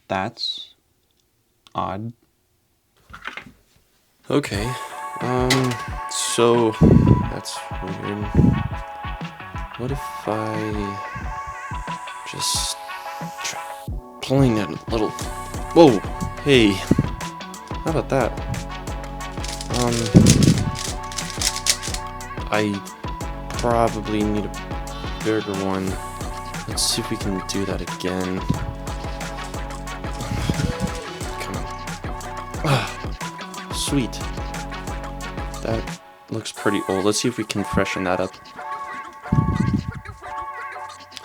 That's odd. Okay, so that's weird. What if I just try pulling it a little? Whoa, hey, how about that? I probably need a bigger one. Let's see if we can do that again. Come on. Ah, sweet. That looks pretty old. Let's see if we can freshen that up.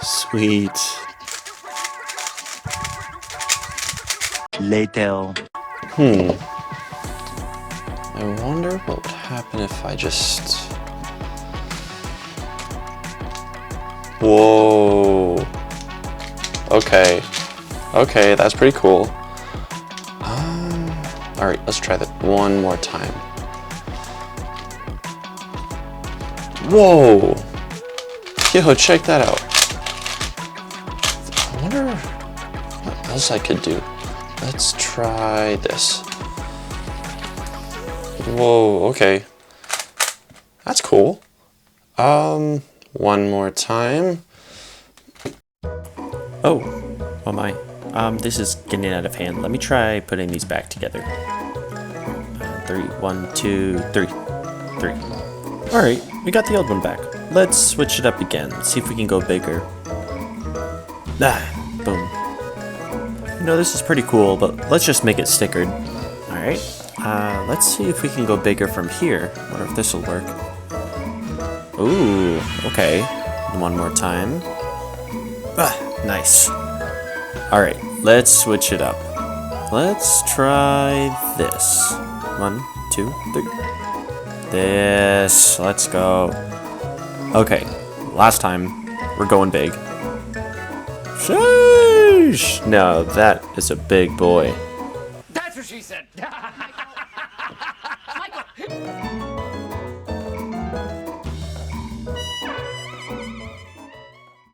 Sweet. Later. I wonder what would happen if I just... Whoa. Okay. Okay, that's pretty cool. Alright, let's try that one more time. Whoa! Yo, check that out. I wonder what else I could do. Let's try this. Whoa, okay. That's cool. One more time. Oh, oh my. This is getting out of hand. Let me try putting these back together. 3, 1, 2, 3. 3. Alright, we got the old one back. Let's switch it up again. See if we can go bigger. Ah, boom. You know, this is pretty cool, but let's just make it stickered. Alright, let's see if we can go bigger from here. Wonder if this will work. Ooh, okay. One more time. Ah, nice. Alright, let's switch it up. Let's try this. 1, 2, 3. This. Let's go. Okay, last time. We're going big. Sheesh! No, that is a big boy. That's what she said. Michael.